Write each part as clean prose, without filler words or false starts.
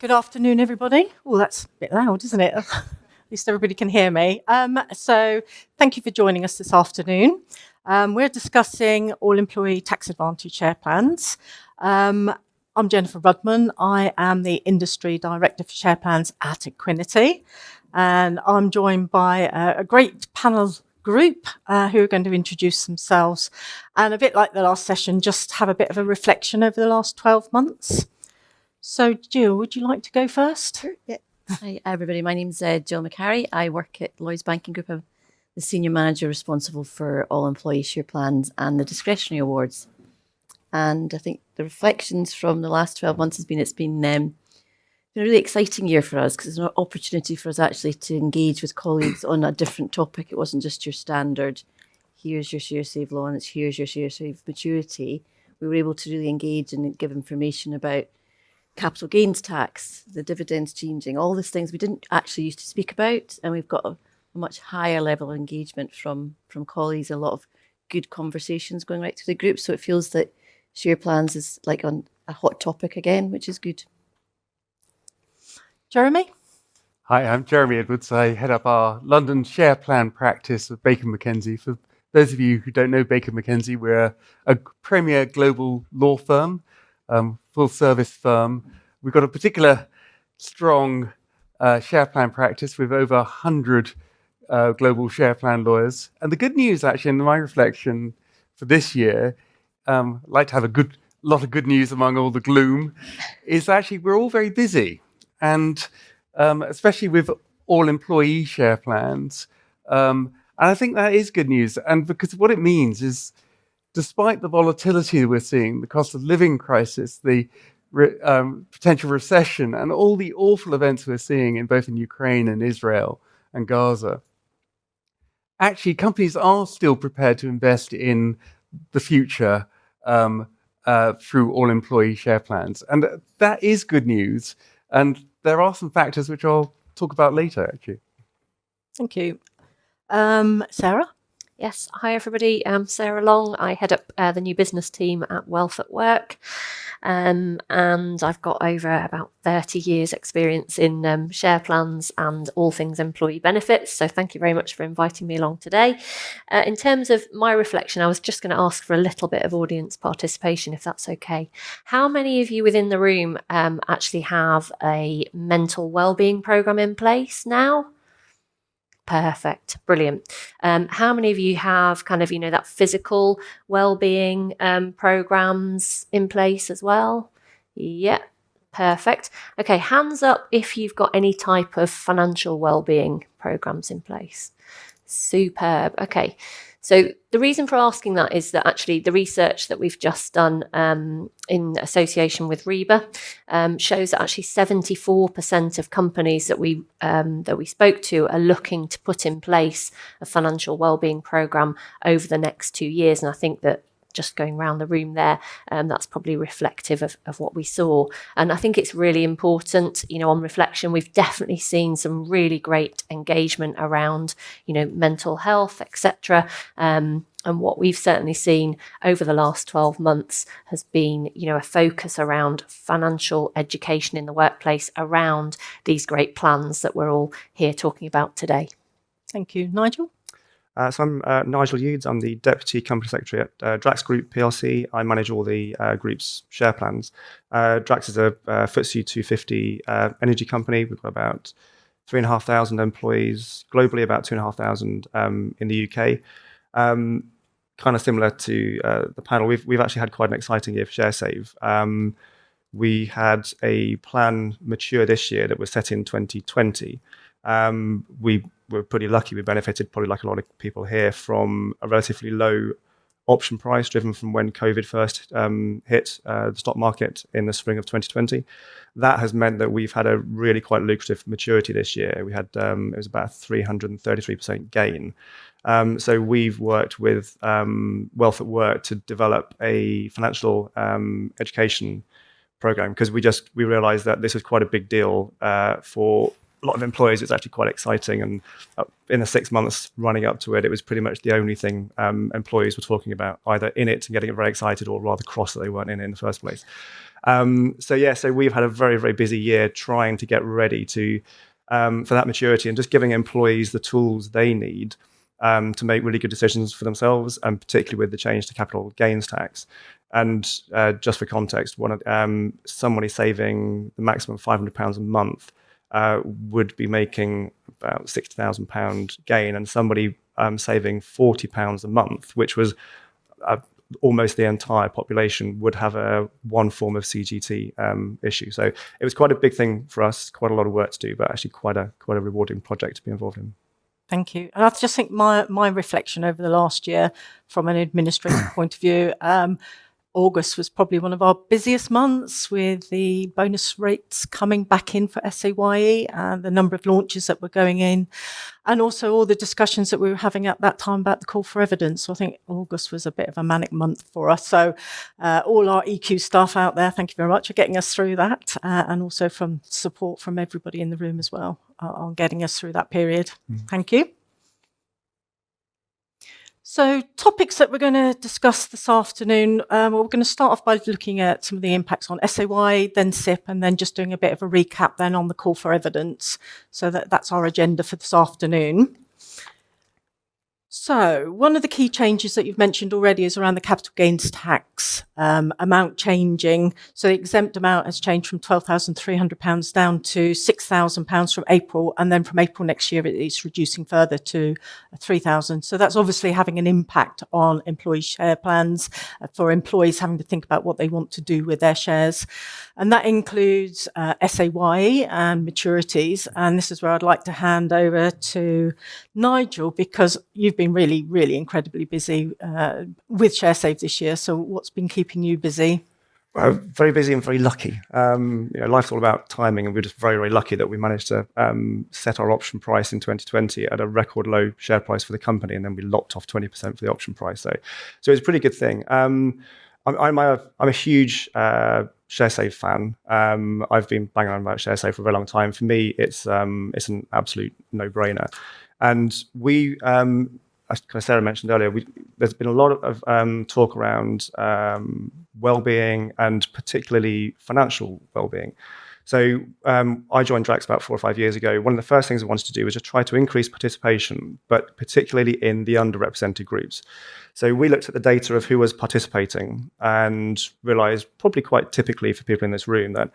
Good afternoon, everybody. Oh, that's a bit loud, isn't it? At least everybody can hear me. So thank you for joining us this afternoon. We're discussing all employee tax advantage share plans. I'm Jennifer Rudman. I am the Industry Director for Share Plans at Equiniti. And I'm joined by a great panel group who are going to introduce themselves. And a bit like the last session, just have a bit of a reflection over the last 12 months. So, Jill, would you like to go first? Sure, yeah. Hi, everybody. My name's Jill McCarry. I work at Lloyds Banking Group. I'm the senior manager responsible for all employee share plans and the discretionary awards. And I think the reflections from the last 12 months it's been a really exciting year for us, because it's an opportunity for us actually to engage with colleagues on a different topic. It wasn't just your standard, here's your share save law and here's your share save maturity. We were able to really engage and give information about capital gains tax, the dividends changing, all these things we didn't actually used to speak about, and we've got a much higher level of engagement from colleagues, a lot of good conversations going right through the group. So it feels that share plans is like on a hot topic again, which is good. Jeremy? Hi, I'm Jeremy Edwards. I head up our London share plan practice at Baker McKenzie. For those of you who don't know Baker McKenzie, we're a premier global law firm, full service firm. We've got a particular strong share plan practice with over 100 global share plan lawyers. And the good news, actually, in my reflection for this year, I'd like to have a lot of good news among all the gloom, is actually we're all very busy. And especially with all employee share plans. And I think that is good news. And because what it means is, despite the volatility that we're seeing, the cost of living crisis, the potential recession, and all the awful events we're seeing in both in Ukraine and Israel and Gaza, actually companies are still prepared to invest in the future through all employee share plans. And that is good news. And there are some factors which I'll talk about later, actually. Thank you. Sarah? Yes. Hi, everybody. I'm Sarah Long. I head up the new business team at Wealth at Work. And I've got over about 30 years experience in share plans and all things employee benefits. So thank you very much for inviting me along today. In terms of my reflection, I was just going to ask for a little bit of audience participation, if that's okay. How many of you within the room actually have a mental wellbeing program in place now? Perfect. Brilliant. How many of you have kind of, that physical well-being programs in place as well? Yeah. Perfect. Okay. Hands up if you've got any type of financial well-being programs in place. Superb. Okay. So the reason for asking that is that actually the research that we've just done in association with REBA shows that actually 74% of companies that we spoke to are looking to put in place a financial wellbeing program over the next 2 years. And I think that just going around the room there, that's probably reflective of what we saw. And I think it's really important, on reflection, we've definitely seen some really great engagement around, mental health, etc. And what we've certainly seen over the last 12 months has been, a focus around financial education in the workplace around these great plans that we're all here talking about today. Thank you. Nigel? So I'm Nigel Yudes. I'm the Deputy Company Secretary at Drax Group PLC. I manage all the group's share plans. Drax is a FTSE 250 energy company. We've got about 3,500 employees globally, about 2,500 in the UK. Kind of similar to the panel, we've actually had quite an exciting year for ShareSave. We had a plan mature this year that was set in 2020. We were pretty lucky. We benefited, probably like a lot of people here, from a relatively low option price driven from when COVID first hit the stock market in the spring of 2020. That has meant that we've had a really quite lucrative maturity this year. We had it was about a 333% gain. So we've worked with Wealth at Work to develop a financial education program, because we realised that this was quite a big deal for a lot of employers, it's actually quite exciting. And in the 6 months running up to it, it was pretty much the only thing employees were talking about, either in it and getting very excited, or rather cross that they weren't in it in the first place. So we've had a very, very busy year trying to get ready to for that maturity, and just giving employees the tools they need to make really good decisions for themselves, and particularly with the change to capital gains tax. And just for context, somebody saving the maximum £500 a month would be making about £60,000 gain, and somebody saving £40 a month, which was almost the entire population, would have one form of CGT issue. So it was quite a big thing for us, quite a lot of work to do, but actually quite a rewarding project to be involved in. Thank you. And I just think my reflection over the last year from an administrative point of view, August was probably one of our busiest months, with the bonus rates coming back in for SAYE and the number of launches that were going in, and also all the discussions that we were having at that time about the call for evidence. So I think August was a bit of a manic month for us. So all our EQ staff out there, thank you very much for getting us through that, and also from support from everybody in the room as well on getting us through that period. Thank you. So topics that we're going to discuss this afternoon, we're going to start off by looking at some of the impacts on SAY, then SIP, and then just doing a bit of a recap then on the call for evidence. So that's our agenda for this afternoon. So one of the key changes that you've mentioned already is around the capital gains tax amount changing. So the exempt amount has changed from £12,300 down to £6,000 from April, and then from April next year it's reducing further to £3,000. So that's obviously having an impact on employee share plans, for employees having to think about what they want to do with their shares. And that includes SAYE and maturities. And this is where I'd like to hand over to Nigel, because you've been really, really incredibly busy with ShareSave this year. So what's been keeping you busy? Very busy and very lucky. Life's all about timing, and we're just very, very lucky that we managed to set our option price in 2020 at a record low share price for the company, and then we locked off 20% for the option price. So it's a pretty good thing. I'm a huge ShareSave fan. I've been banging on about ShareSave for a very long time. For me, it's an absolute no-brainer. And we, as Sarah mentioned earlier, there's been a lot of talk around well-being, and particularly financial well-being. So I joined Drax about 4 or 5 years ago. One of the first things I wanted to do was just try to increase participation, but particularly in the underrepresented groups. So we looked at the data of who was participating and realised, probably quite typically for people in this room, that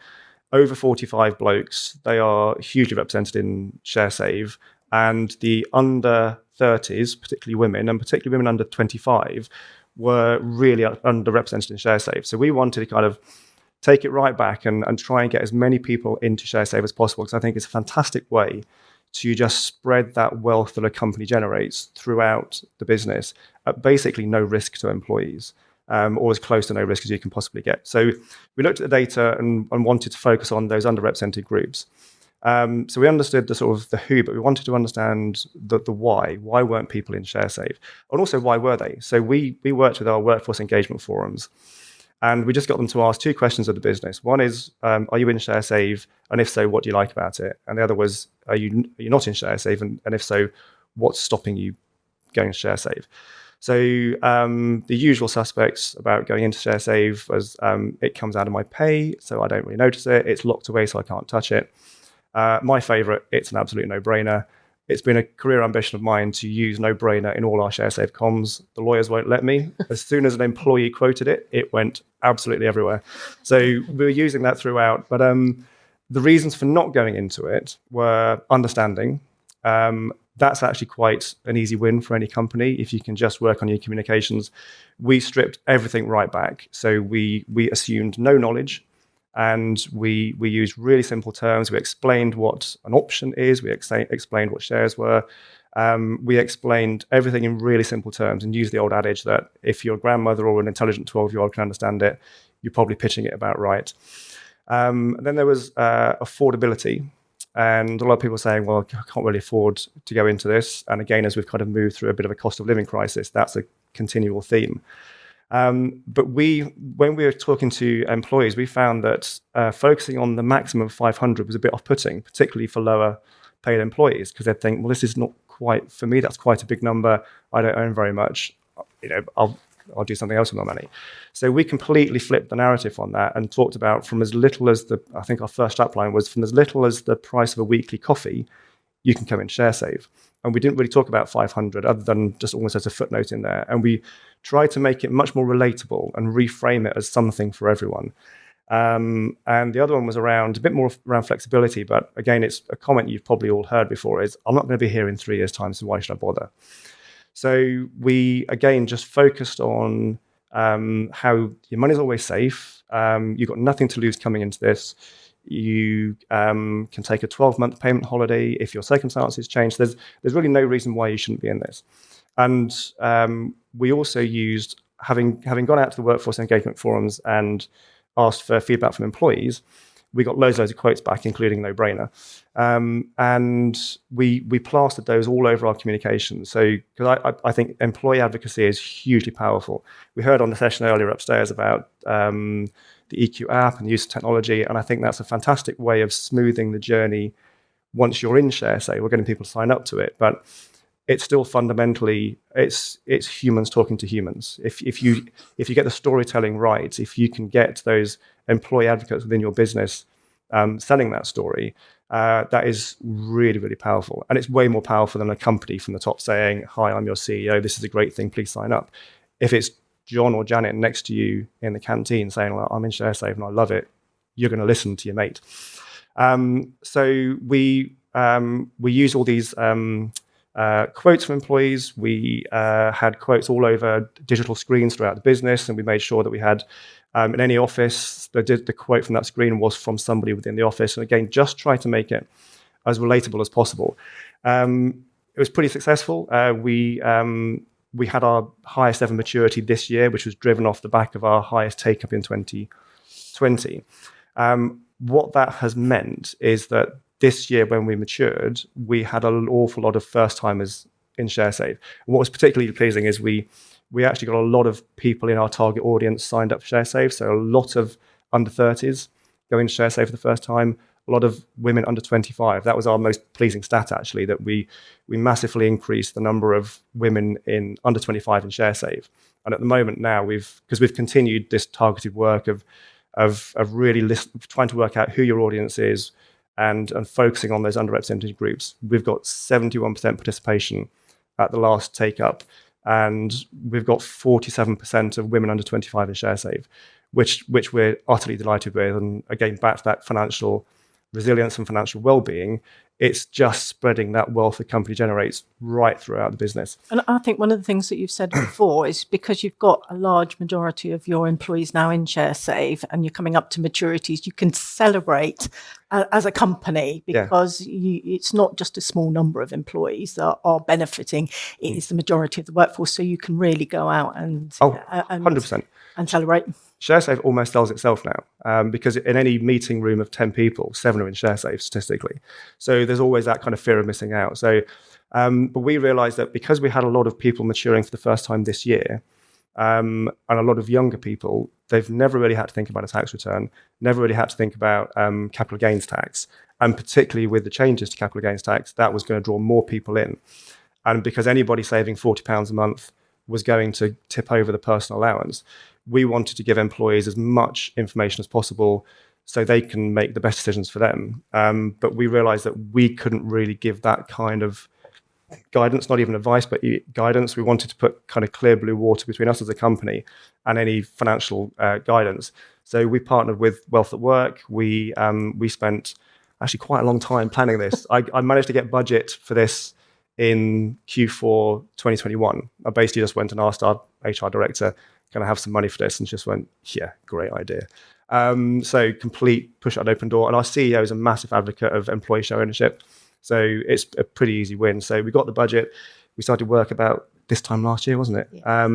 over 45 blokes, they are hugely represented in ShareSave, and the under 30s, particularly women, and particularly women under 25, were really underrepresented in ShareSave. So we wanted to kind of take it right back and try and get as many people into ShareSave as possible, because I think it's a fantastic way to just spread that wealth that a company generates throughout the business at basically no risk to employees, or as close to no risk as you can possibly get. So we looked at the data and wanted to focus on those underrepresented groups. So we understood the sort of the who, but we wanted to understand the why. Why weren't people in ShareSave? And also, why were they? So we worked with our workforce engagement forums, and we just got them to ask 2 questions of the business. One is, are you in ShareSave? And if so, what do you like about it? And the other was, are you not in ShareSave? And if so, what's stopping you going to ShareSave? So the usual suspects about going into ShareSave was, it comes out of my pay, so I don't really notice it. It's locked away, so I can't touch it. My favourite, it's an absolute no-brainer. It's been a career ambition of mine to use no-brainer in all our ShareSave comms. The lawyers won't let me. As soon as an employee quoted it, it went absolutely everywhere. So we were using that throughout. But the reasons for not going into it were understanding. That's actually quite an easy win for any company if you can just work on your communications. We stripped everything right back. So we assumed no knowledge. And we used really simple terms. We explained what an option is. We explained what shares were. We explained everything in really simple terms, and used the old adage that if your grandmother or an intelligent 12-year-old can understand it, you're probably pitching it about right. Then there was affordability. And a lot of people saying, well, I can't really afford to go into this. And again, as we've kind of moved through a bit of a cost of living crisis, that's a continual theme. But when we were talking to employees, we found that focusing on the maximum of 500 was a bit off-putting, particularly for lower paid employees, because they'd think, well, this is not quite for me. That's quite a big number. I don't earn very much. I'll do something else with my money. So we completely flipped the narrative on that and talked about from as little as I think our first strapline was from as little as the price of a weekly coffee, you can come in ShareSave. And we didn't really talk about 500 other than just almost as a footnote in there. And we tried to make it much more relatable and reframe it as something for everyone. And the other one was a bit more around flexibility. But again, it's a comment you've probably all heard before is, I'm not going to be here in 3 years' time, so why should I bother? So we, again, just focused on how your money's always safe. You've got nothing to lose coming into this. You can take a 12-month payment holiday if your circumstances change. There's really no reason why you shouldn't be in this. And we also used, having gone out to the workforce engagement forums and asked for feedback from employees, we got loads of quotes back, including No Brainer. And we plastered those all over our communications. So, because I think employee advocacy is hugely powerful. We heard on the session earlier upstairs about the EQ app and the use of technology, and I think that's a fantastic way of smoothing the journey once you're in ShareSave. We're getting people to sign up to it, but it's still fundamentally it's humans talking to humans. If you get the storytelling right, if you can get those employee advocates within your business selling that story, that is really, really powerful. And it's way more powerful than a company from the top saying, "Hi, I'm your CEO. This is a great thing. Please sign up." If it's John or Janet next to you in the canteen saying, "Well, I'm in ShareSave and I love it," you're going to listen to your mate. So we use all these quotes from employees. We had quotes all over digital screens throughout the business, and we made sure that we had in any office, the quote from that screen was from somebody within the office. And again, just try to make it as relatable as possible. It was pretty successful. We had our highest ever maturity this year, which was driven off the back of our highest take-up in 2020. What that has meant is that this year, when we matured, we had an awful lot of first-timers in ShareSave. And what was particularly pleasing is we actually got a lot of people in our target audience signed up for ShareSave. So a lot of under 30s going to ShareSave for the first time, a lot of women under 25. That was our most pleasing stat, actually, that we massively increased the number of women in under 25 in ShareSave. And at the moment now, because we've continued this targeted work of really trying to work out who your audience is and focusing on those underrepresented groups. We've got 71% participation at the last take-up, and we've got 47% of women under 25 in ShareSave, which we're utterly delighted with. And again, back to that financial resilience and financial well-being, it's just spreading that wealth the company generates right throughout the business. And I think one of the things that you've said before is because you've got a large majority of your employees now in ShareSave and you're coming up to maturities, you can celebrate as a company because it's not just a small number of employees that are benefiting, it is the majority of the workforce. So you can really go out and 100%. And celebrate. ShareSave almost sells itself now because in any meeting room of 10 people, 7 are in ShareSave statistically. So there's always that kind of fear of missing out. So, but we realized that because we had a lot of people maturing for the first time this year, and a lot of younger people, they've never really had to think about a tax return, never really had to think about capital gains tax. And particularly with the changes to capital gains tax, that was going to draw more people in. And because anybody saving £40 a month was going to tip over the personal allowance, we wanted to give employees as much information as possible so they can make the best decisions for them. But we realized that we couldn't really give that kind of guidance, not even advice, but guidance. We wanted to put kind of clear blue water between us as a company and any financial guidance. So we partnered with Wealth at Work. We spent actually quite a long time planning this. I managed to get budget for this in Q4 2021. I basically just went and asked our HR director, can I have some money for this? And she just went, yeah, great idea. So complete push out open door. And our CEO is a massive advocate of employee share ownership. So it's a pretty easy win. So we got the budget. We started work about this time last year, wasn't it? Yeah.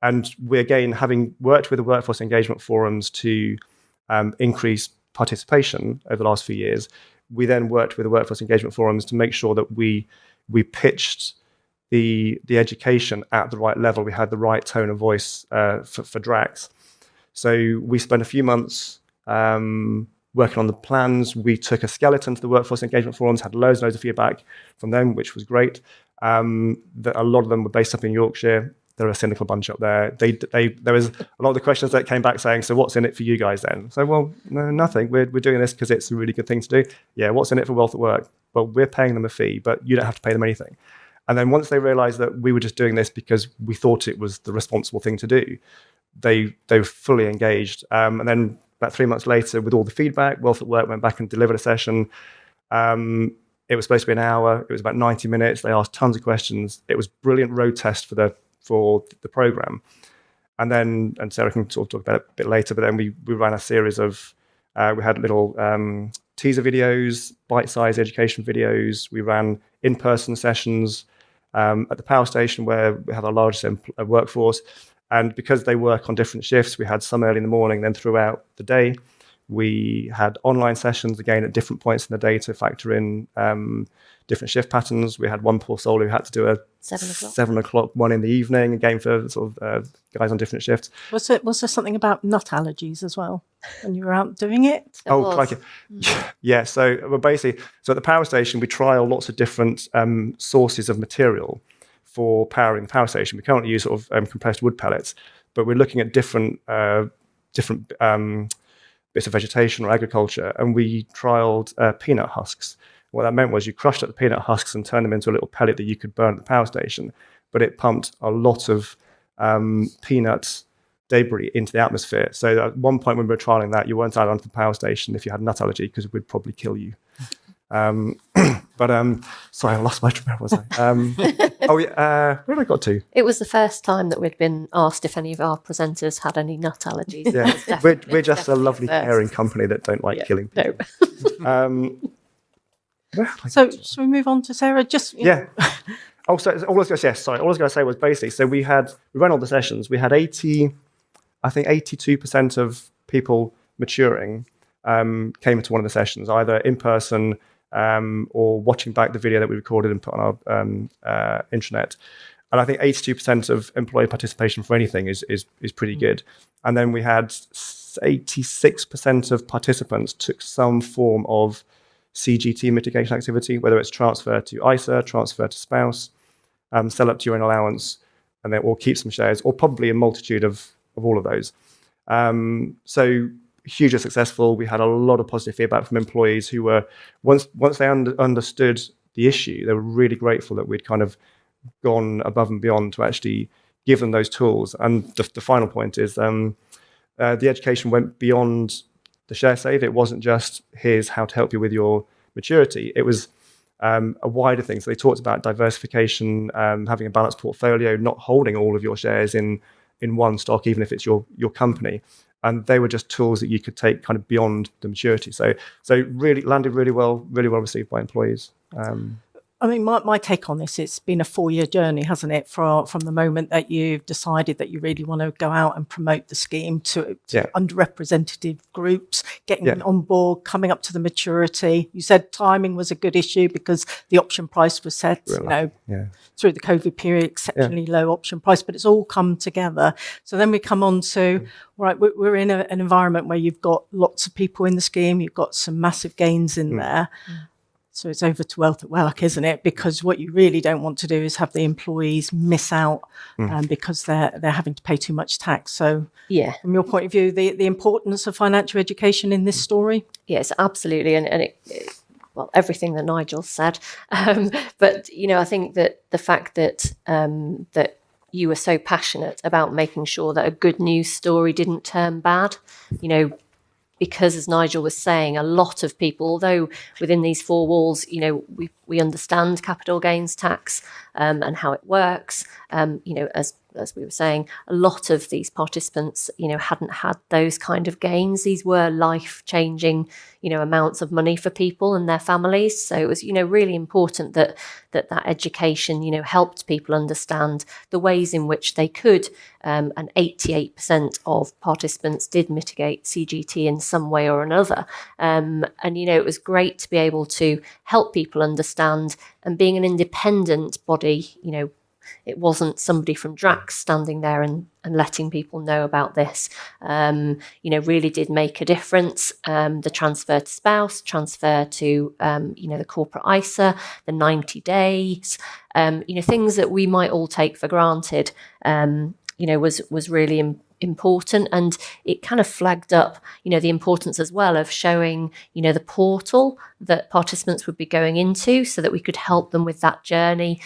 And we, again, having worked with the workforce engagement forums to increase participation over the last few years, we then worked with the workforce engagement forums to make sure that we pitched the education at the right level. We had the right tone of voice for Drax. So we spent a few months working on the plans. We took a skeleton to the workforce engagement forums, had loads and loads of feedback from them, which was great. A lot of them were based up in Yorkshire. They're a cynical bunch up there. There was a lot of the questions that came back saying, so what's in it for you guys then? So, well, no, nothing. We're doing this because it's a really good thing to do. Yeah, what's in it for Wealth at Work? Well, we're paying them a fee, but you don't have to pay them anything. And then once they realized that we were just doing this because we thought it was the responsible thing to do, they were fully engaged. And then about 3 months later, with all the feedback, Wealth at Work went back and delivered a session. It was supposed to be an hour. It was about 90 minutes. They asked tons of questions. It was brilliant road test for the program. And Sarah can sort of talk about it a bit later, but then we ran a series of, we had little teaser videos, bite-sized education videos. We ran in-person sessions at the power station where we have our largest workforce. And because they work on different shifts, we had some early in the morning, then throughout the day. We had online sessions, again, at different points in the day to factor in different shift patterns. We had one poor soul who had to do a 7 o'clock one in the evening, again, for sort of guys on different shifts. Was there something about nut allergies as well when you were out doing it? Crikey. Yeah, so at the power station, we trial lots of different sources of material for powering the power station. We currently use sort of compressed wood pellets, but we're looking at different bits of vegetation or agriculture, and we trialed peanut husks. What that meant was you crushed up the peanut husks and turned them into a little pellet that you could burn at the power station, but it pumped a lot of peanut debris into the atmosphere. So at one point when we were trialing that, you weren't allowed onto the power station if you had a nut allergy because it would probably kill you. Sorry, I lost my train. Where was I? Where did I got to? It was the first time that we'd been asked if any of our presenters had any nut allergies. Yeah, we're just a lovely, caring company that don't like killing people. No. So shall we move on to Sarah? All I was going to say was basically, so we ran all the sessions. We had 82% of people maturing came into one of the sessions, either in person or watching back the video that we recorded and put on our intranet. And I think 82% of employee participation for anything is pretty good. And then we had 86% of participants took some form of CGT mitigation activity, whether it's transfer to ISA, transfer to spouse, sell up to your own allowance, and then or keep some shares, or probably a multitude of all of those. So hugely successful. We had a lot of positive feedback from employees who were, once they understood the issue, they were really grateful that we'd kind of gone above and beyond to actually give them those tools. And the final point is the education went beyond the share save. It wasn't just here's how to help you with your maturity. It was a wider thing. So they talked about diversification, having a balanced portfolio, not holding all of your shares in one stock, even if it's your company. And they were just tools that you could take kind of beyond the maturity. So really landed really well received by employees. I mean, my take on this, it's been a 4-year journey, hasn't it? From the moment that you've decided that you really want to go out and promote the scheme to underrepresented groups, getting them on board, coming up to the maturity. You said timing was a good issue because the option price was set, through the COVID period, exceptionally low option price, but it's all come together. So then we come on to, right, we're in an environment where you've got lots of people in the scheme, you've got some massive gains in there. So it's over to Wealth at Work, isn't it? Because what you really don't want to do is have the employees miss out because they're having to pay too much tax. So from your point of view, the importance of financial education in this story? Yes, absolutely. And it well, everything that Nigel said. But, I think that the fact that that you were so passionate about making sure that a good news story didn't turn bad, because, as Nigel was saying, a lot of people, although within these four walls, we understand capital gains tax and how it works. As we were saying, a lot of these participants, hadn't had those kind of gains. These were life-changing, amounts of money for people and their families. So it was, really important that education, helped people understand the ways in which they could. And 88% of participants did mitigate CGT in some way or another. And it was great to be able to help people understand. And being an independent body, It wasn't somebody from Drax standing there and letting people know about this. Really did make a difference. The transfer to spouse, transfer to, the corporate ISA, the 90 days, things that we might all take for granted, was really important, and it kind of flagged up, the importance as well of showing, the portal that participants would be going into so that we could help them with that journey.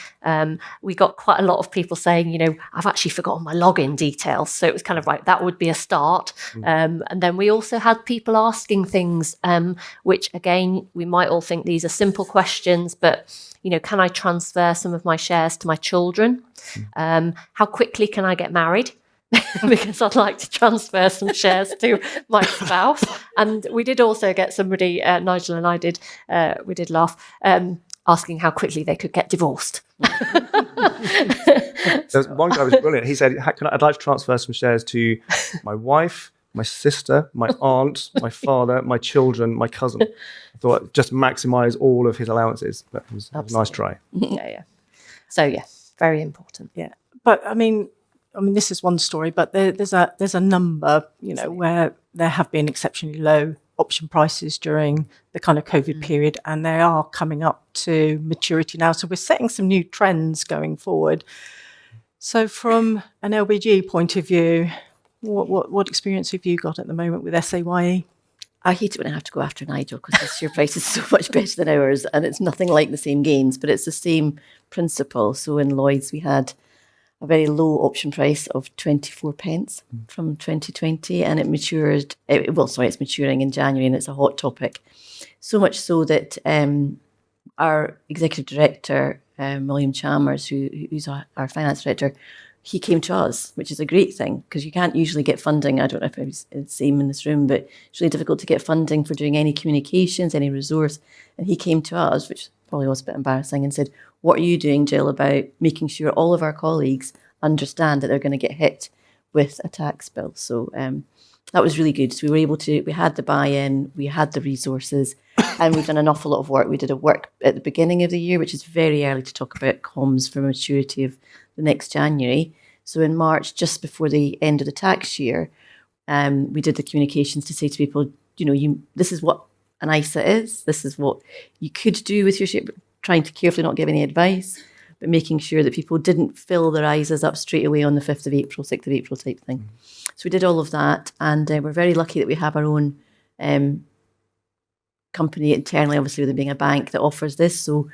We got quite a lot of people saying, I've actually forgotten my login details. So it was kind of like, that would be a start. And then we also had people asking things, which again, we might all think these are simple questions, but can I transfer some of my shares to my children? How quickly can I get married? Because I'd like to transfer some shares to my spouse. And we did also get somebody, Nigel and I did, we did laugh, asking how quickly they could get divorced. There's one guy was brilliant. He said, I'd like to transfer some shares to my wife, my sister, my aunt, my father, my children, my cousin. I thought just maximise all of his allowances. That was a nice try. Yeah. So, very important. Yeah. But I mean, this is one story, but there's a number, where there have been exceptionally low option prices during the kind of COVID period, and they are coming up to maturity now. So we're setting some new trends going forward. So from an LBG point of view, what experience have you got at the moment with SAYE? I hate it when I have to go after Nigel because his share price is so much better than ours, and it's nothing like the same gains, but it's the same principle. So in Lloyds, we had a very low option price of 24 pence from 2020, and it matured. It's maturing in January, and it's a hot topic. So much so that our executive director, William Chalmers, who's our finance director, he came to us, which is a great thing because you can't usually get funding. I don't know if it's the same in this room, but it's really difficult to get funding for doing any communications, any resource. And he came to us, which probably was a bit embarrassing, and said, what are you doing, Jill, about making sure all of our colleagues understand that they're going to get hit with a tax bill? So that was really good. So we had the buy-in, we had the resources, and we've done an awful lot of work. We did a work at the beginning of the year, which is very early to talk about comms for maturity of the next January. So in March, just before the end of the tax year, we did the communications to say to people, this is what an ISA is. This is what you could do with your share, trying to carefully not give any advice, but making sure that people didn't fill their ISAs up straight away on the 5th of April, 6th of April type thing. So we did all of that, and we're very lucky that we have our own company internally, obviously with it being a bank that offers this. So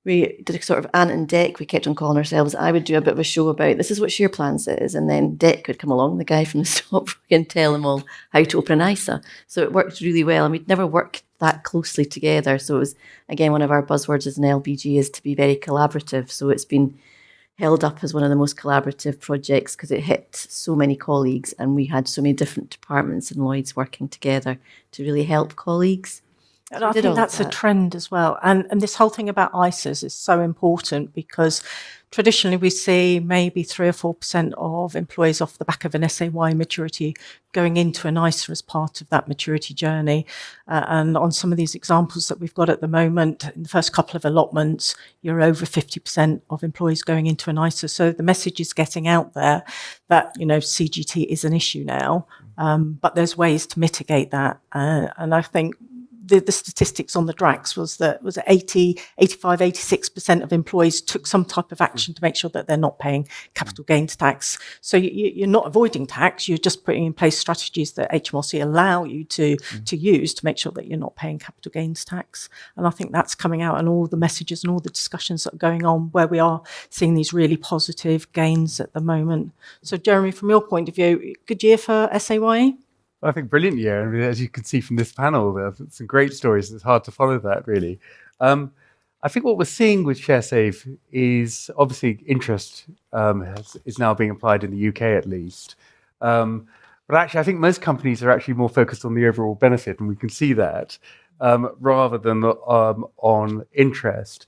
we did a sort of Ant and Dec. We kept on calling ourselves. I would do a bit of a show about this is what Share Plans is, and then Dec would come along, the guy from the stockbroker, and tell them all how to open an ISA. So it worked really well, and we'd never worked that closely together. So it was, again, one of our buzzwords as an LBG is to be very collaborative. So it's been held up as one of the most collaborative projects because it hit so many colleagues, and we had so many different departments in Lloyds working together to really help colleagues. And I think that's a trend as well. And this whole thing about ISAs is so important because traditionally we see maybe 3 or 4% of employees off the back of an SAY maturity going into an ISA as part of that maturity journey. And on some of these examples that we've got at the moment, in the first couple of allotments, you're over 50% of employees going into an ISA. So the message is getting out there that, CGT is an issue now, but there's ways to mitigate that. And I think the statistics on the Drax was 80, 85, 86% of employees took some type of action to make sure that they're not paying capital gains tax. So you're not avoiding tax, you're just putting in place strategies that HMRC allow you to use to make sure that you're not paying capital gains tax. And I think that's coming out in all the messages and all the discussions that are going on where we are seeing these really positive gains at the moment. So Jeremy, from your point of view, good year for SAYE? I think brilliant year. I mean, as you can see from this panel, there are some great stories. It's hard to follow that, really. I think what we're seeing with ShareSave is obviously interest is now being applied in the UK at least. But actually, I think most companies are actually more focused on the overall benefit, and we can see that, rather than on interest.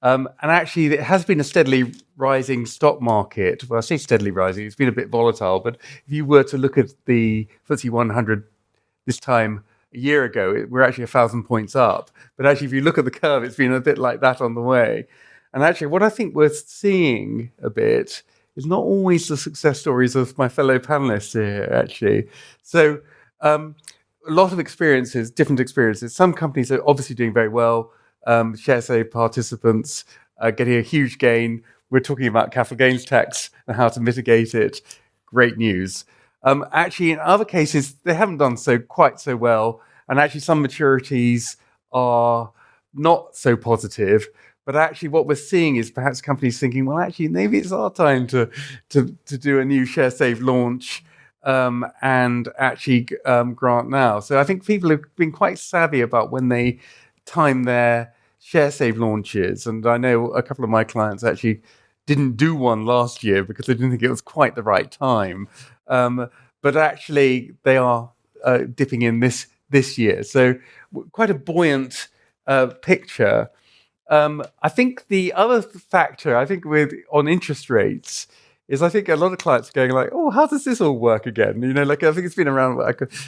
And actually, it has been a steadily rising stock market. Well, I say steadily rising, it's been a bit volatile, but if you were to look at the FTSE 100 this time a year ago, we're actually 1,000 points up. But actually, if you look at the curve, it's been a bit like that on the way. And actually, what I think we're seeing a bit is not always the success stories of my fellow panelists here, actually. So a lot of experiences, different experiences. Some companies are obviously doing very well. ShareSave participants are getting a huge gain. We're talking about capital gains tax and how to mitigate it. Great news. Actually, in other cases, they haven't done quite so well. And actually, some maturities are not so positive. But actually, what we're seeing is perhaps companies thinking, well, actually, maybe it's our time to do a new ShareSave launch and actually grant now. So I think people have been quite savvy about when they time their ShareSave launches. And I know a couple of my clients actually didn't do one last year because they didn't think it was quite the right time. But actually, they are dipping in this year. So quite a buoyant picture. I think the other factor, on interest rates, is I think a lot of clients are going like, oh, how does this all work again? You know, like I think it's been around,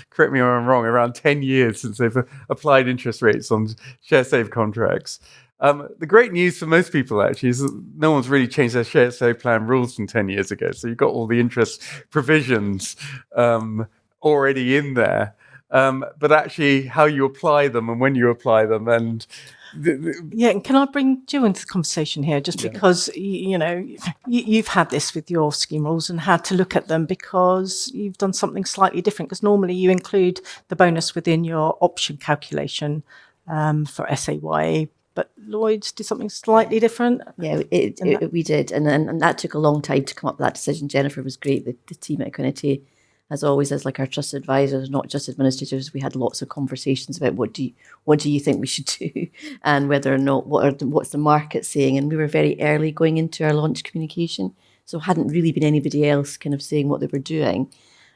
correct me if I'm wrong, around 10 years since they've applied interest rates on ShareSave contracts. The great news for most people actually is that no one's really changed their ShareSave plan rules from 10 years ago. So you've got all the interest provisions already in there. But actually how you apply them and when you apply them and Yeah, and can I bring Jill into the conversation here, just because you've had this with your scheme rules and had to look at them because you've done something slightly different. Because normally you include the bonus within your option calculation for SAYE, but Lloyds did something slightly different. Yeah, we did, and that took a long time to come up with that decision. Jennifer was great. The team at Equinity, as always, as like our trusted advisors, not just administrators, we had lots of conversations about what do you think we should do, and whether or not what's the market saying. And we were very early going into our launch communication, so hadn't really been anybody else kind of saying what they were doing.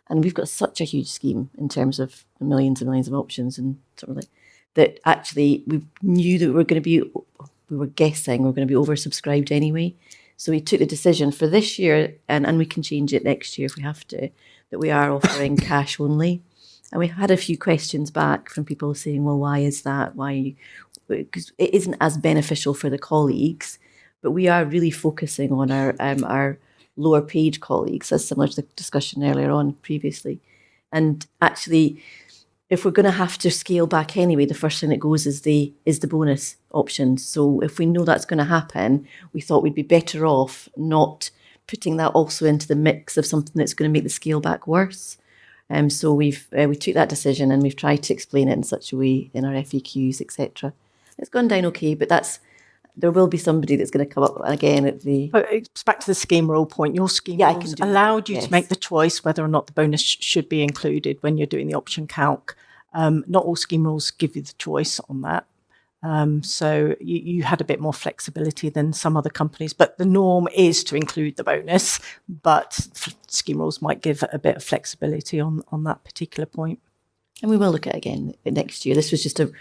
And we've got such a huge scheme in terms of millions and millions of options, and sort of like that. Actually, we knew that we were guessing we were going to be oversubscribed anyway. So we took the decision for this year, and we can change it next year if we have to, that we are offering cash only. And we had a few questions back from people saying, well, why is that? Why? Because it isn't as beneficial for the colleagues, but we are really focusing on our lower paid colleagues, as similar to the discussion earlier on previously. And actually, if we're going to have to scale back anyway, the first thing that goes is the bonus options. So if we know that's going to happen, we thought we'd be better off not putting that also into the mix of something that's going to make the scale back worse. So we took that decision and we've tried to explain it in such a way in our FAQs, etc. It's gone down okay, but there will be somebody that's going to come up again at the... But it's back to the scheme rule point. Your scheme rules allowed you to make the choice whether or not the bonus should be included when you're doing the option calc. Not all scheme rules give you the choice on that. So you had a bit more flexibility than some other companies, but the norm is to include the bonus, but scheme rules might give a bit of flexibility on that particular point. And we will look at it again next year. This was just that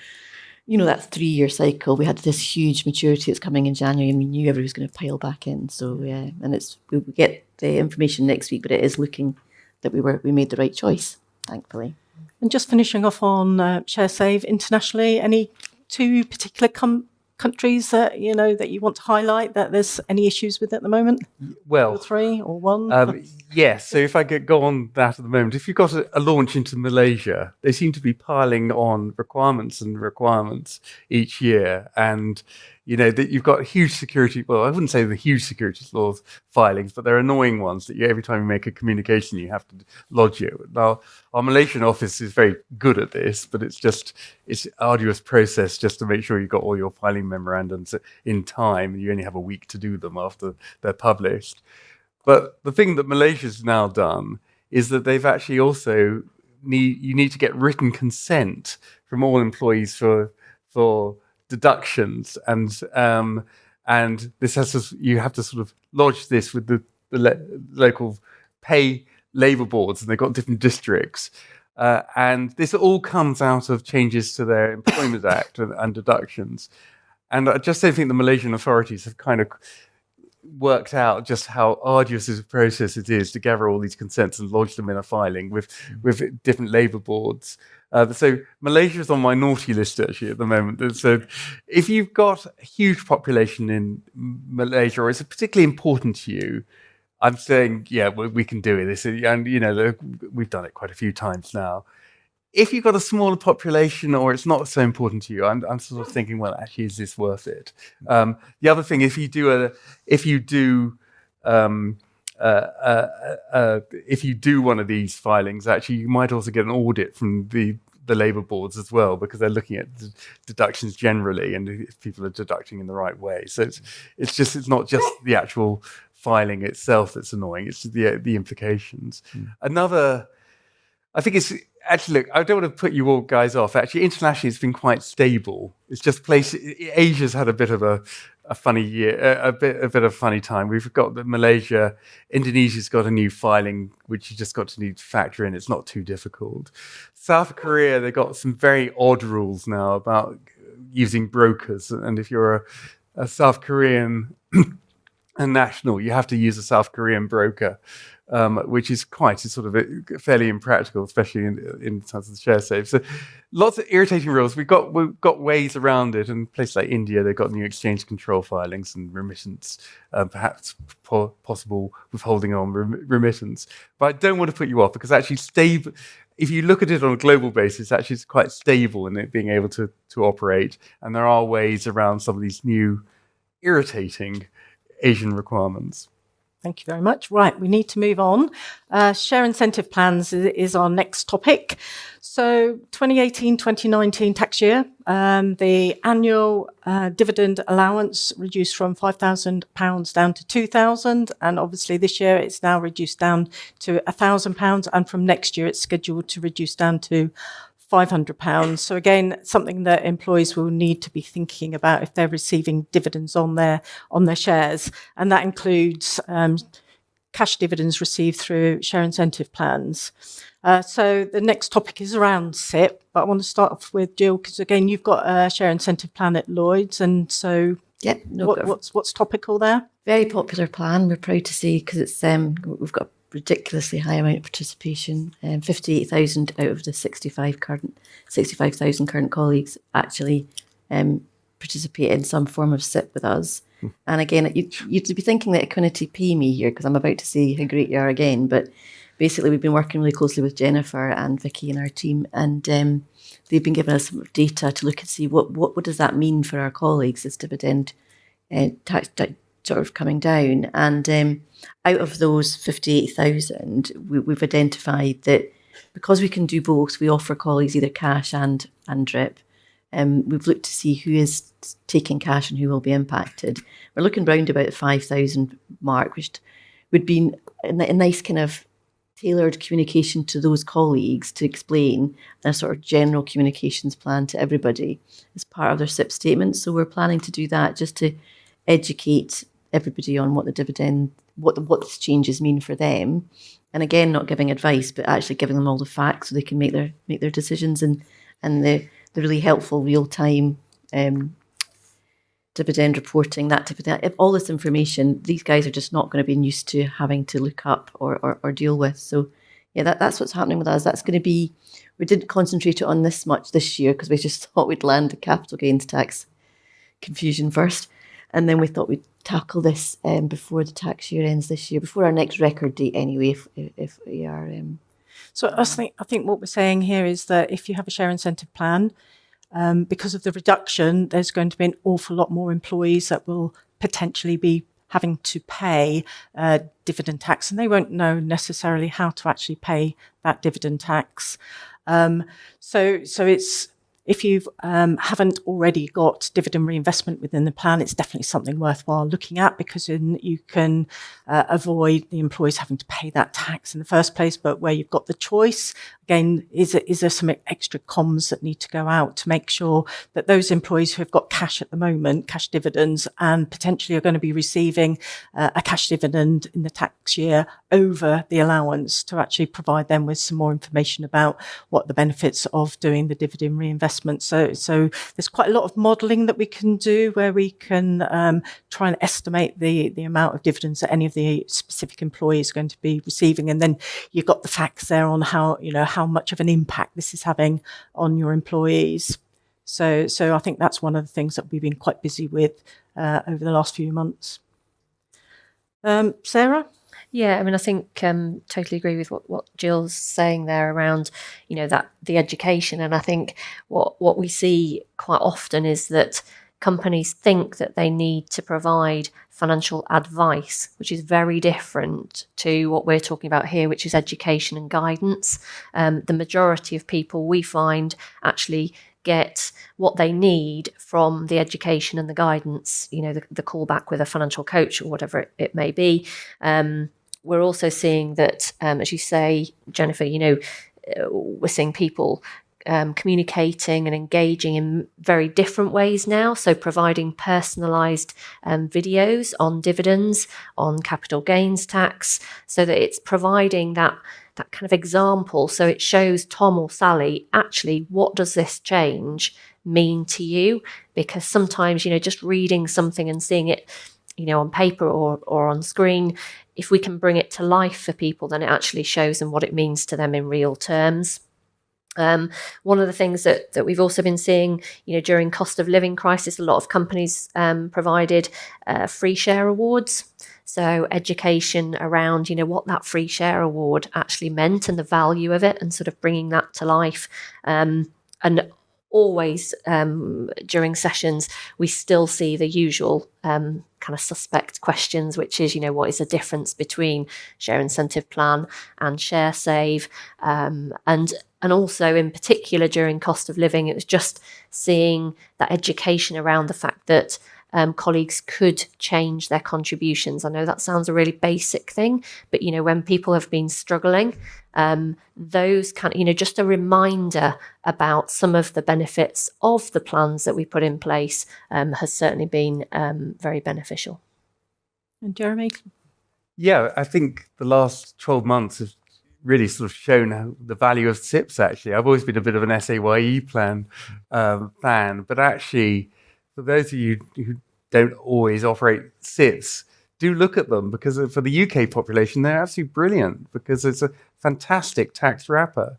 3-year cycle. We had this huge maturity that's coming in January, and we knew everybody was going to pile back in. So yeah, and we'll get the information next week, but it is looking that we made the right choice, thankfully. And just finishing off on ShareSave internationally, any two particular countries that that you want to highlight that there's any issues with at the moment? Well, 2 or 3 or 1? Yes. So if I could go on that at the moment, if you've got a launch into Malaysia, they seem to be piling on requirements each year, and that you've got huge security. Well, I wouldn't say the huge security laws filings, but they're annoying ones that every time you make a communication, you have to lodge it. Now, our Malaysian office is very good at this, but it's an arduous process just to make sure you've got all your filing memorandums in time. You only have a week to do them after they're published. But the thing that Malaysia's now done is that they've actually also you need to get written consent from all employees for deductions, and this you have to sort of lodge this with the local pay labour boards, and they've got different districts, and this all comes out of changes to their Employment Act and deductions. And I just don't think the Malaysian authorities have kind of worked out just how arduous a process it is to gather all these consents and lodge them in a filing with different labour boards. So Malaysia is on my naughty list actually at the moment. So if you've got a huge population in Malaysia, or it's particularly important to you, I'm saying, yeah, we can do it. And we've done it quite a few times now. If you've got a smaller population, or it's not so important to you, I'm sort of thinking, well, actually, is this worth it? The other thing, if you do one of these filings, actually, you might also get an audit from the labour boards as well, because they're looking at deductions generally, and if people are deducting in the right way. So it's not just the actual filing itself that's annoying; it's the implications. Another, I think it's. Actually, look, I don't want to put you all guys off. Actually, internationally, it's been quite stable. It's just Asia's had a bit of a funny year, a bit of a funny time. We've got Malaysia, Indonesia's got a new filing, which you just got to need to factor in. It's not too difficult. South Korea, they've got some very odd rules now about using brokers. And if you're a South Korean national, you have to use a South Korean broker. Which is quite sort of fairly impractical, especially in terms of the share save. So lots of irritating rules. We've got ways around it. And places like India, they've got new exchange control filings and remittance, perhaps possible withholding on remittance. But I don't want to put you off, because actually stable. If you look at it on a global basis, actually it's quite stable in it being able to operate. And there are ways around some of these new irritating Asian requirements. Thank you very much. Right, we need to move on. Share incentive plans is our next topic. So 2018-2019 tax year, the annual dividend allowance reduced from £5,000 down to £2,000. And obviously this year it's now reduced down to £1,000. And from next year it's scheduled to reduce down to £500. So again, something that employees will need to be thinking about if they're receiving dividends on their shares, and that includes cash dividends received through share incentive plans. So the next topic is around SIP, but I want to start off with Jill, because again, you've got a share incentive plan at Lloyds, and so what's topical there? Very popular plan. We're proud to say, because it's we've got ridiculously high amount of participation. 58,000 out of the 65,000 current colleagues actually participate in some form of SIP with us. And again, you'd be thinking that Equiniti pay me here, because I'm about to say how great you are again. But basically, we've been working really closely with Jennifer and Vicky and our team, and they've been giving us some data to look and see what does that mean for our colleagues, this dividend tax sort of coming down. And out of those 58,000, we've identified that because we can do both, we offer colleagues either cash and DRIP. We've looked to see who is taking cash and who will be impacted. We're looking round about the 5,000 mark, which would be a nice kind of tailored communication to those colleagues to explain a sort of general communications plan to everybody as part of their SIP statement. So we're planning to do that just to educate everybody on what the dividend, what these changes mean for them. And again, not giving advice, but actually giving them all the facts so they can make their decisions, and the really helpful real-time dividend reporting, that type of thing. If all this information, these guys are just not going to be used to having to look up or deal with. So yeah, that's what's happening with us. That's going to be, we didn't concentrate on this much this year because we just thought we'd land the capital gains tax confusion first. And then we thought we'd tackle this before the tax year ends this year, before our next record date anyway, if we are... So I think what we're saying here is that if you have a share incentive plan, because of the reduction, there's going to be an awful lot more employees that will potentially be having to pay dividend tax, and they won't know necessarily how to actually pay that dividend tax. So it's, if you haven't already got dividend reinvestment within the plan, it's definitely something worthwhile looking at, because then you can avoid the employees having to pay that tax in the first place. But where you've got the choice, again, is there some extra comms that need to go out to make sure that those employees who have got cash at the moment, cash dividends, and potentially are going to be receiving a cash dividend in the tax year over the allowance, to actually provide them with some more information about what the benefits of doing the dividend reinvestment investment. So there's quite a lot of modelling that we can do where we can try and estimate the amount of dividends that any of the specific employees are going to be receiving, and then you've got the facts there on how much of an impact this is having on your employees. So I think that's one of the things that we've been quite busy with over the last few months. Sarah? Yeah, I mean, I think totally agree with what Jill's saying there around, that the education. And I think what we see quite often is that companies think that they need to provide financial advice, which is very different to what we're talking about here, which is education and guidance. The majority of people we find actually get what they need from the education and the guidance, the callback with a financial coach or whatever it may be. We're also seeing that, as you say, Jennifer, we're seeing people communicating and engaging in very different ways now. So providing personalised videos on dividends, on capital gains tax, so that it's providing that kind of example. So it shows Tom or Sally, actually, what does this change mean to you? Because sometimes, just reading something and seeing it, on paper or on screen, if we can bring it to life for people, then it actually shows them what it means to them in real terms. One of the things that we've also been seeing, during cost of living crisis, a lot of companies provided free share awards. So education around, what that free share award actually meant and the value of it, and sort of bringing that to life. And always during sessions, we still see the usual kind of suspect questions, which is, what is the difference between share incentive plan and share save? And also in particular during cost of living, it was just seeing that education around the fact that colleagues could change their contributions. I know that sounds a really basic thing, but when people have been struggling, those kind of, just a reminder about some of the benefits of the plans that we put in place has certainly been very beneficial. And Jeremy? Yeah, I think the last 12 months have really sort of shown the value of SIPs, actually. I've always been a bit of an SAYE plan fan, but actually, for those of you who don't always operate SIPs, do look at them, because for the UK population, they're absolutely brilliant, because it's a fantastic tax wrapper.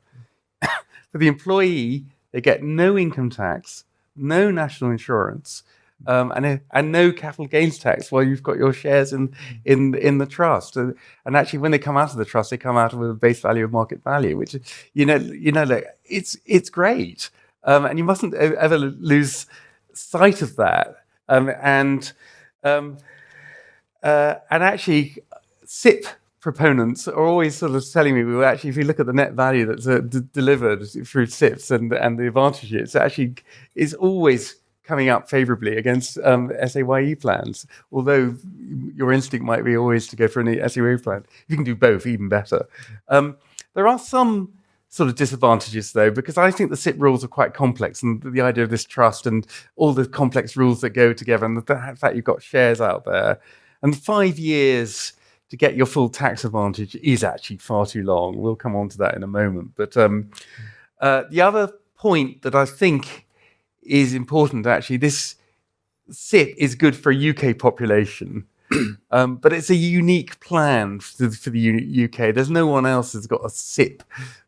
For the employee, they get no income tax, no national insurance, and no capital gains tax while you've got your shares in the trust. And actually, when they come out of the trust, they come out with a base value of market value, which it's great, and you mustn't ever lose sight of that. And actually, SIP proponents are always sort of telling me, well, actually, if you look at the net value that's delivered through SIPs and the advantages, it actually is always coming up favourably against SAYE plans, although your instinct might be always to go for an SAYE plan. If you can do both, even better. There are some sort of disadvantages, though, because I think the SIP rules are quite complex, and the idea of this trust and all the complex rules that go together, and the fact you've got shares out there, and 5 years to get your full tax advantage is actually far too long. We'll come on to that in a moment. But the other point that I think is important, actually, this SIP is good for a UK population. But it's a unique plan for the UK. There's no one else that's got a SIP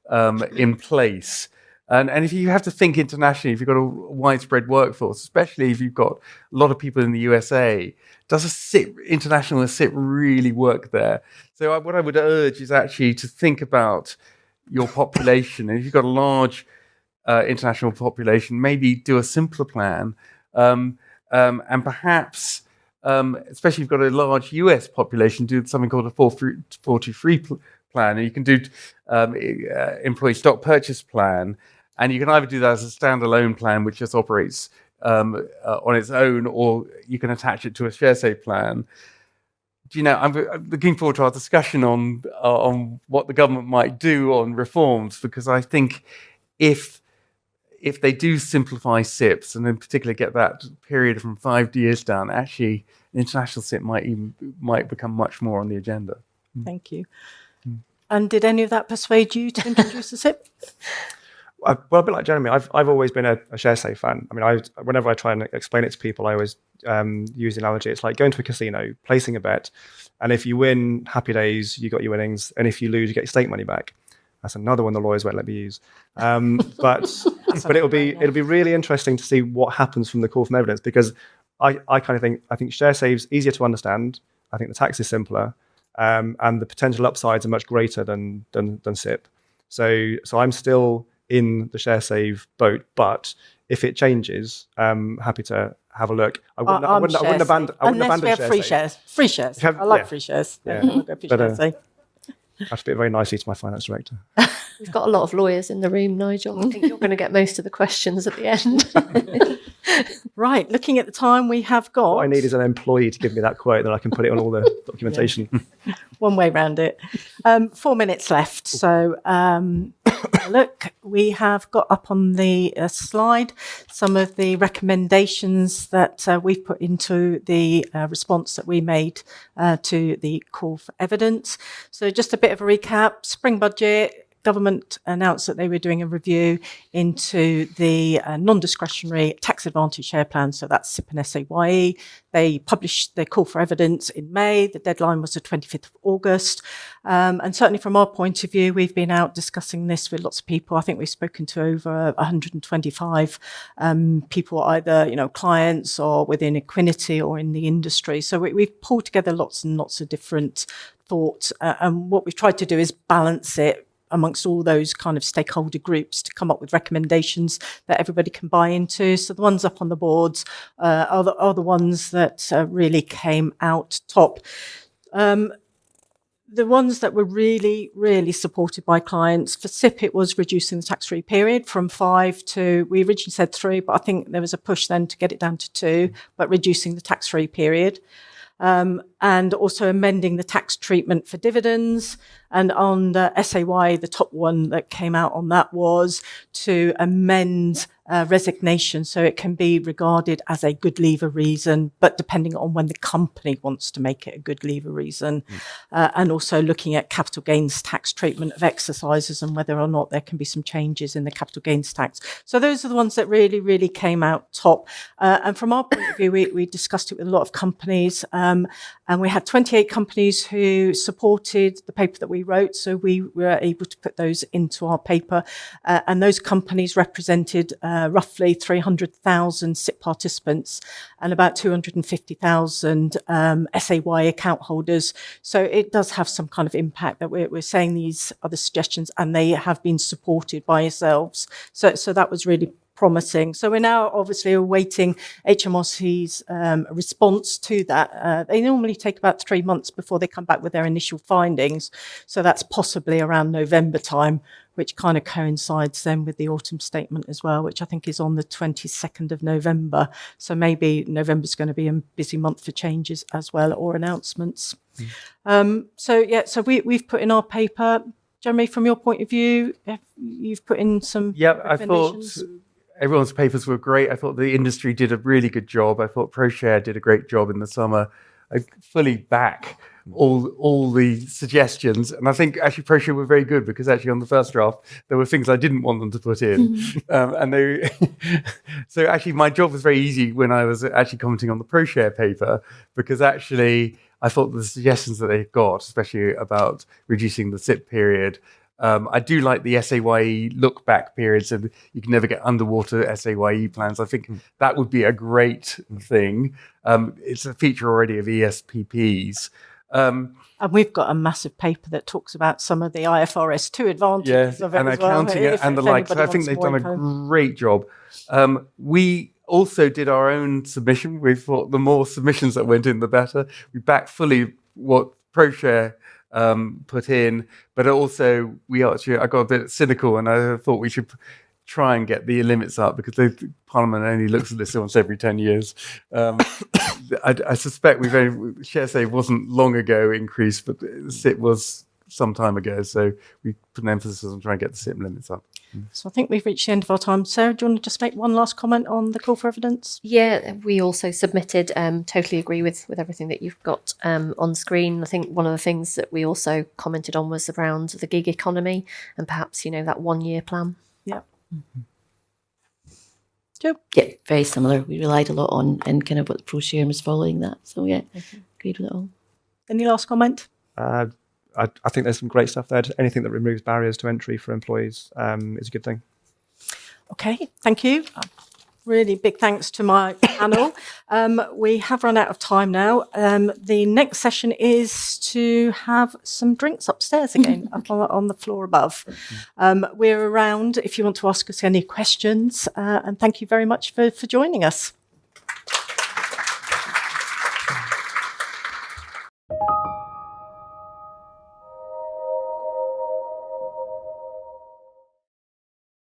in place. And if you have to think internationally, if you've got a widespread workforce, especially if you've got a lot of people in the USA, does a SIP, international SIP, really work there? So what I would urge is actually to think about your population. And if you've got a large international population, maybe do a simpler plan. And perhaps, especially if you've got a large US population, do something called a 423 plan. And you can do employee stock purchase plan. And you can either do that as a standalone plan, which just operates on its own, or you can attach it to a share save plan. I'm looking forward to our discussion on what the government might do on reforms, because I think if they do simplify SIPs, and in particular get that period from 5 years down, actually an international SIP might become much more on the agenda. Thank you. And did any of that persuade you to introduce a SIP? Well, a bit like Jeremy, I've always been a ShareSafe fan. I mean, whenever I try and explain it to people, I always use the analogy. It's like going to a casino, placing a bet, and if you win, happy days, you got your winnings, and if you lose, you get your stake money back. That's another one the lawyers won't let me use. But it'll be really interesting to see what happens from the call from evidence, because I think ShareSave's easier to understand. I think the tax is simpler, and the potential upsides are much greater than SIP. So I'm still in the ShareSave boat, but if it changes, I'm happy to have a look. I wouldn't abandon unless we have free ShareSave. shares. Free shares. Have- I like yeah. free shares. Yeah. We'll go free But, shares, eh? I have to fit very nicely to my finance director. We've got a lot of lawyers in the room, Nigel. I think you're going to get most of the questions at the end. Right, looking at the time we have got. What I need is an employee to give me that quote, then I can put it on all the documentation. One way round it. 4 minutes left. So, look, we have got up on the slide some of the recommendations that we've put into the response that we made to the call for evidence. So, just a bit of a recap. Spring budget. Government announced that they were doing a review into the non-discretionary tax advantage share plan. So that's SIP and SAYE. They published their call for evidence in May. The deadline was the 25th of August. And certainly from our point of view, we've been out discussing this with lots of people. I think we've spoken to over 125 people, either, clients or within Equiniti or in the industry. So we've pulled together lots and lots of different thoughts. And what we've tried to do is balance it amongst all those kind of stakeholder groups to come up with recommendations that everybody can buy into. So the ones up on the boards are the ones that really came out top. The ones that were really, really supported by clients, for SIP, it was reducing the tax-free period from 5 to, we originally said 3, but I think there was a push then to get it down to 2, but reducing the tax-free period. And also amending the tax treatment for dividends. And on the SAY, the top one that came out on that was to amend resignation so it can be regarded as a good leaver reason, but depending on when the company wants to make it a good leaver reason. And also looking at capital gains tax treatment of exercises and whether or not there can be some changes in the capital gains tax. So those are the ones that really, really came out top. And from our point of view, we discussed it with a lot of companies. And we had 28 companies who supported the paper that we wrote. So we were able to put those into our paper. And those companies represented roughly 300,000 SIP participants and about 250,000 SAY account holders. So it does have some kind of impact that we're saying these are the suggestions and they have been supported by yourselves. So that was really promising. So we're now obviously awaiting HMRC's response to that. They normally take about 3 months before they come back with their initial findings. So that's possibly around November time, which kind of coincides then with the autumn statement as well, which I think is on the 22nd of November. So maybe November's going to be a busy month for changes as well, or announcements. So we've put in our paper. Jeremy, from your point of view, you've put in some I thought everyone's papers were great. I thought the industry did a really good job. I thought ProShare did a great job in the summer. I fully back all the suggestions. And I think actually ProShare were very good because actually on the first draft, there were things I didn't want them to put in. So actually my job was very easy when I was actually commenting on the ProShare paper, because actually I thought the suggestions that they got, especially about reducing the SIP period, I do like the SAYE look back period, so you can never get underwater SAYE plans. I think that would be a great thing. It's a feature already of ESPPs. And we've got a massive paper that talks about some of the IFRS 2 advantages of it and as well. accounting and the like. So I think they've done a great job. We also did our own submission. We thought the more submissions that went in, the better. We backed fully what ProShare put in, but also I got a bit cynical and I thought we should try and get the limits up because the Parliament only looks at this once every 10 years. I suspect ShareSave wasn't long ago increased, but SIP was some time ago. So we put an emphasis on trying to get the SIP limits up. So I think we've reached the end of our time. Sarah, do you want to just make one last comment on the call for evidence? Yeah, we also submitted, totally agree with everything that you've got on screen. I think one of the things that we also commented on was around the gig economy and perhaps, that 1 year plan. Yeah. Joe? Yeah, very similar. We relied a lot on and kind of what the ProShare was following that. So yeah, agreed with it all. Any last comment? I think there's some great stuff there. Anything that removes barriers to entry for employees is a good thing. Okay, thank you. Really big thanks to my panel. We have run out of time now. The next session is to have some drinks upstairs again, up on the floor above. We're around if you want to ask us any questions. And thank you very much for joining us.